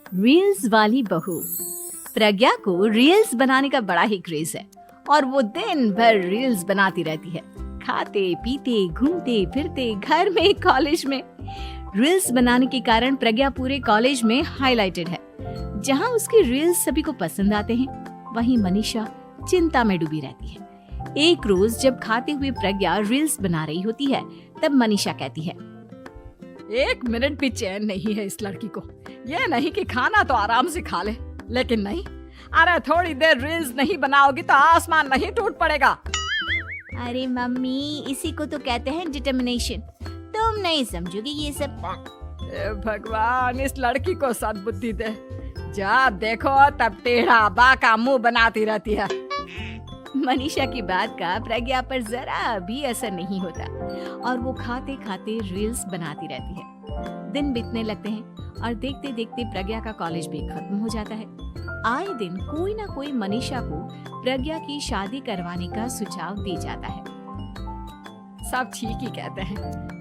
Reels वाली बहू। प्रज्ञा को रील्स बनाने का बड़ा ही क्रेज है और वो दिन भर रील्स बनाती रहती है। खाते पीते घूमते फिरते घर में कॉलेज में रील्स बनाने के कारण प्रज्ञा पूरे कॉलेज में हाईलाइटेड है। जहां उसकी रील्स सभी को पसंद आते हैं, वहीं मनीषा चिंता में डूबी रहती है। एक रोज जब खाते हुए प्रज्ञा रील्स बना रही होती है, तब मनीषा कहती है, 1 मिनट भी चैन नहीं है इस लड़की को। ये नहीं कि खाना तो आराम से खा ले, लेकिन नहीं, अरे थोड़ी देर रील्स नहीं बनाओगी तो आसमान नहीं टूट पड़ेगा। अरे मम्मी, इसी को तो कहते हैं डिटर्मिनेशन। तुम नहीं समझोगी ये सब। ए भगवान, इस लड़की को सद्बुद्धि दे। जब देखो तब टेढ़ा बाका मुंह बनाती रहती है। मनीषा की बात का प्रज्ञा पर जरा भी असर नहीं होता और वो खाते खाते रील्स बनाती रहती है। दिन बीतने लगते हैं और देखते देखते प्रज्ञा का कॉलेज भी खत्म हो जाता है। आए दिन कोई ना कोई मनीषा को प्रज्ञा की शादी करवाने का सुझाव दे जाता है। सब ठीक ही कहते हैं,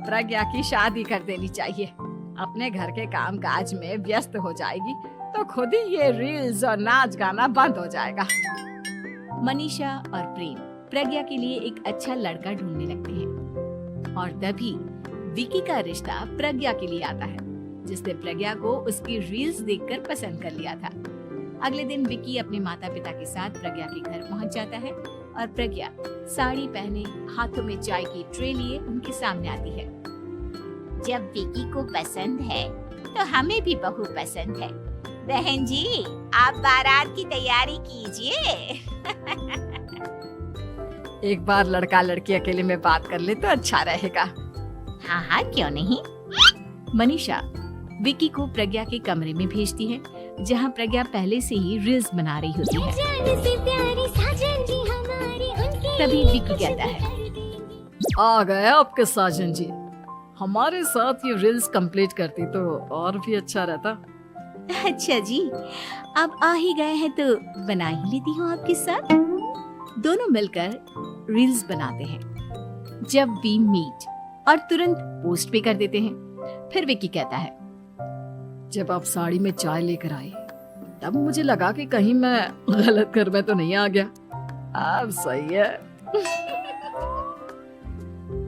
प्रज्ञा की शादी कर देनी चाहिए। अपने घर के काम काज में व्यस्त हो जाएगी तो खुद ही ये रील्स और नाच गाना बंद हो जाएगा। मनीषा और प्रेम प्रज्ञा के लिए एक अच्छा लड़का ढूंढने लगते हैं और तभी विकी का रिश्ता प्रज्ञा के लिए आता है, जिसने प्रज्ञा को उसकी रील्स देखकर पसंद कर लिया था। अगले दिन विकी अपने माता पिता के साथ प्रज्ञा के घर पहुंच जाता है और प्रज्ञा साड़ी पहने हाथों में चाय की ट्रे लिए उनके सामने आती है। जब विकी को पसंद है तो हमें भी बहू पसंद है। बहन जी, आप बारात की तैयारी कीजिए। एक बार लड़का लड़की अकेले में बात कर ले तो अच्छा रहेगा। हाँ हाँ, क्यों नहीं। मनीषा विकी को प्रज्ञा के कमरे में भेजती है, जहां प्रज्ञा पहले से ही रील्स बना रही होती है। तभी विकी कहता है, आ गए आपके साजन जी। हमारे साथ ये रील्स कंप्लीट करती तो और भी अच्छा रहता। अच्छा जी, अब आ ही गए हैं तो बना ही लेती हूँ आपके साथ। दोनों मिलकर रील्स बनाते हैं। जब वी मीट और तुरंत पोस्ट भी कर देते हैं। फिर विकी कहता है, जब आप साड़ी में चाय लेकर आई तब मुझे लगा कि कहीं मैं गलत घर में तो नहीं आ गया। अब सही है।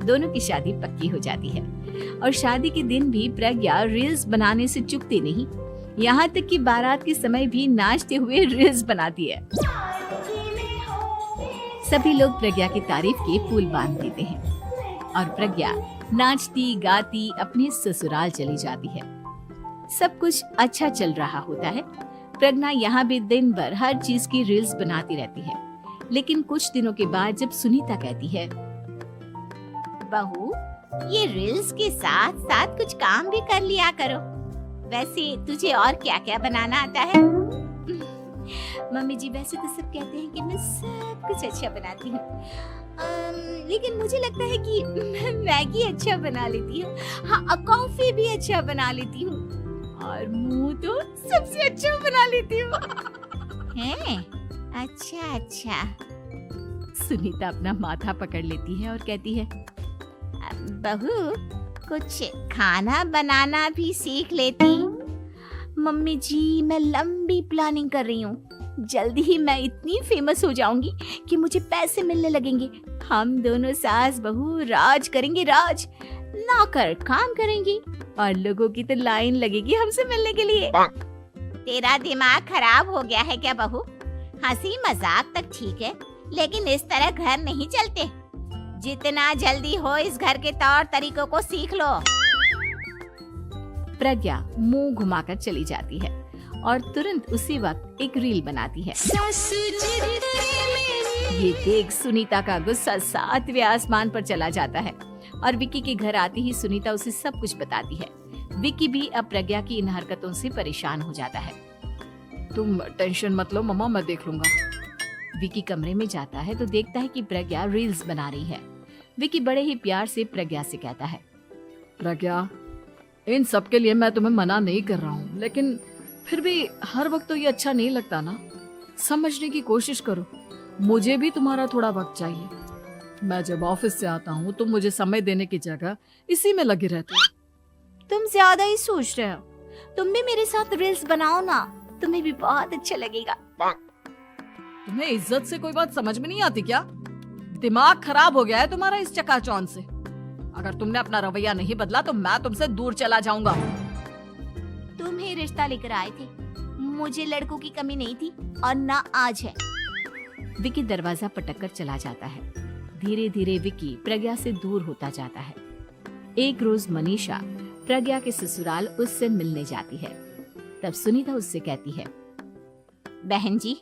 दोनों की शादी पक्की हो जाती है और शादी के दिन भी प्रज्ञा रील्स बनाने से चूकती नहीं। यहाँ तक कि बारात के समय भी नाचते हुए रील्स बनाती है। सभी लोग प्रज्ञा की तारीफ के पुल बांध देते हैं और प्रज्ञा नाचती गाती अपने ससुराल चली जाती है। सब कुछ अच्छा चल रहा होता है। प्रज्ञा यहाँ भी दिन भर हर चीज की रील्स बनाती रहती है। लेकिन कुछ दिनों के बाद जब सुनीता कहती है, बहू, ये रील्स के साथ साथ कुछ काम भी कर लिया करो। वैसे तुझे और क्या क्या बनाना आता है? मम्मी जी, वैसे तो सब कहते हैं कि मैं सब कुछ अच्छा बनाती हूँ, लेकिन मुझे लगता है कि मैं मैगी अच्छा बना लेती हूँ। हाँ, कॉफी भी अच्छा बना लेती हूँ और मुंह तो सबसे अच्छा बना लेती हूँ। हैं? अच्छा अच्छा। सुनीता अपना माथा पकड़ लेती है और कहती है, बहू, कुछ खाना बनाना भी सीख लेती। मम्मी जी, मैं लंबी प्लानिंग कर रही हूँ। जल्दी ही मैं इतनी फेमस हो जाऊंगी कि मुझे पैसे मिलने लगेंगे। हम दोनों सास बहू राज करेंगे, राज। नौकर काम करेंगे और लोगों की तो लाइन लगेगी हमसे मिलने के लिए। तेरा दिमाग खराब हो गया है क्या बहू? हंसी मजाक तक ठीक है, लेकिन इस तरह घर नहीं चलते। जितना जल्दी हो इस घर के तौर तरीकों को सीख लो। प्रज्ञा मुंह घुमाकर चली जाती है और तुरंत उसी वक्त एक रील बनाती है। ये देख सुनीता का गुस्सा 7वें आसमान पर चला जाता है और विकी के घर आती ही सुनीता उसे सब कुछ बताती है। विकी भी अब प्रज्ञा की इन हरकतों से परेशान हो जाता है। तुम टेंशन मत लो मम्मा, मैं देख लूंगा। विकी कमरे में जाता है तो देखता है कि प्रज्ञा रील्स बना रही है। विकी बड़े ही प्यार से प्रज्ञा से कहता है, प्रज्ञा, इन सब के लिए मैं तुम्हें मना नहीं कर रहा हूँ, लेकिन फिर भी हर वक्त तो ये अच्छा नहीं लगता ना। समझने की कोशिश करो, मुझे भी तुम्हारा थोड़ा वक्त चाहिए। मैं जब ऑफिस से आता हूँ तो मुझे समय देने की जगह इसी में लगी रहती है। तुम ज्यादा ही सोच रहे हो। तुम भी मेरे साथ रील्स बनाओ ना, तुम्हें भी बहुत अच्छा लगेगा। तुम्हें इज्जत से कोई बात समझ में नहीं आती क्या? दिमाग खराब हो गया है तुम्हारा इस चकाचौंध से। अगर तुमने अपना रवैया नहीं बदला तो मैं तुमसे दूर चला जाऊंगा। तुम ही रिश्ता लेकर आए थे, मुझे लड़कों की कमी नहीं थी और ना आज है। विकी दरवाजा पटक कर चला जाता है। धीरे धीरे विकी प्रज्ञा से दूर होता जाता है। एक रोज मनीषा प्रज्ञा के ससुराल उससे मिलने जाती है। तब सुनीता उससे कहती है, बहन जी,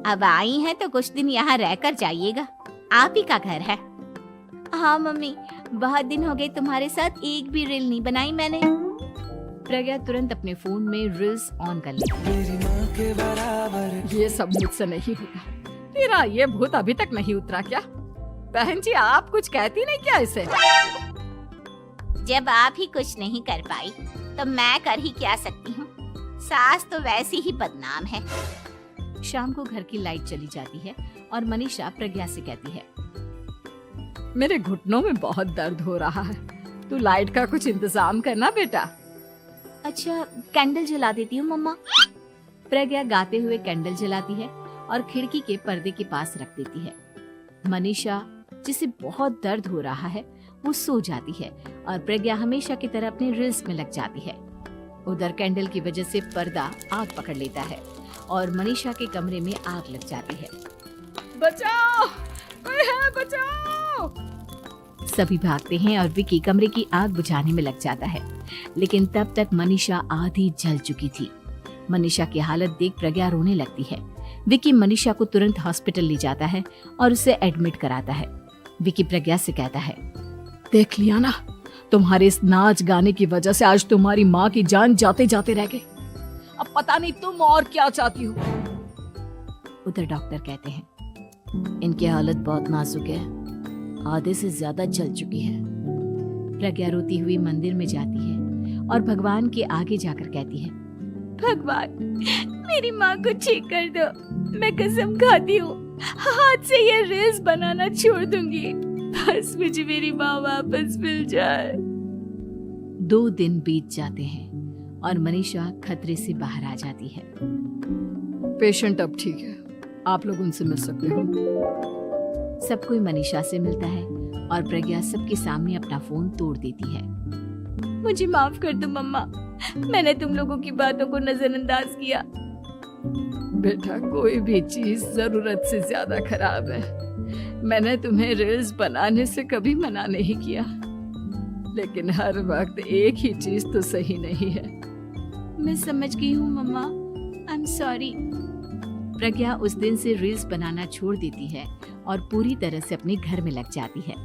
अब आई हैं तो कुछ दिन यहाँ रहकर जाइएगा, आप ही का घर है। हाँ मम्मी, बहुत दिन हो गए तुम्हारे साथ एक भी रील नहीं बनाई मैंने। प्रज्ञा तुरंत अपने फोन में रील्स ऑन कर लेती है। ये सब मुझसे नहीं होगा। तेरा ये भूत अभी तक नहीं उतरा क्या? बहन जी, आप कुछ कहती नहीं क्या इसे? जब आप ही कुछ नहीं कर पाई तो मैं कर ही क्या सकती हूँ। सास तो वैसी ही बदनाम है। शाम को घर की लाइट चली जाती है और मनीषा प्रज्ञा से कहती है, मेरे घुटनों में बहुत दर्द हो रहा है, तू लाइट का कुछ इंतजाम करना बेटा। अच्छा, कैंडल जला देती हूँ मम्मा। प्रज्ञा गाते हुए कैंडल जलाती है और खिड़की के पर्दे के पास रख देती है। मनीषा, जिसे बहुत दर्द हो रहा है, वो सो जाती है और प्रज्ञा हमेशा की तरह अपने रील्स में लग जाती है। उधर कैंडल की वजह से पर्दा आग पकड़ लेता है और मनीषा के कमरे में आग लग जाती है। बचाओ, कोई है, बचाओ। सभी भागते हैं और विकी कमरे की आग बुझाने में लग जाता है, लेकिन तब तक मनीषा आधी जल चुकी थी। मनीषा की हालत देख प्रज्ञा रोने लगती है। विकी मनीषा को तुरंत हॉस्पिटल ले जाता है और उसे एडमिट कराता है। विकी प्रज्ञा से कहता है, देख लिया ना, तुम्हारे इस नाच गाने की वजह से आज तुम्हारी माँ की जान जाते जाते रह गई। अब पता नहीं तुम और क्या चाहती हो। उधर डॉक्टर कहते हैं, इनकी हालत बहुत नाजुक है, आधे से ज्यादा जल चुकी है। प्रज्ञा रोती हुई मंदिर में जाती है और भगवान के आगे जाकर कहती है, भगवान, मेरी माँ को ठीक कर दो। मैं कसम खाती हूँ, हाथ से ये रील्स बनाना छोड़ दूंगी। बस मुझे मेरी माँ वापस मिल जाए। 2 दिन बीत जाते हैं और मनीषा खतरे से बाहर आ जाती है। पेशेंट अब ठीक है, आप लोग उनसे मिल सकते हो। सब कोई मनीषा से मिलता है और प्रज्ञा सबके सामने अपना फोन तोड़ देती है। मुझे माफ कर दो मम्मा, मैंने तुम लोगों की बातों को नजरअंदाज किया। बेटा, कोई भी चीज जरूरत से ज्यादा खराब है। मैंने तुम्हें रील्स बनाने से कभी मना नहीं किया, लेकिन हर वक्त एक ही चीज तो सही नहीं है। मैं समझ गई हूँ मम्मा, आई एम सॉरी। प्रज्ञा उस दिन से रील्स बनाना छोड़ देती है और पूरी तरह से अपने घर में लग जाती है।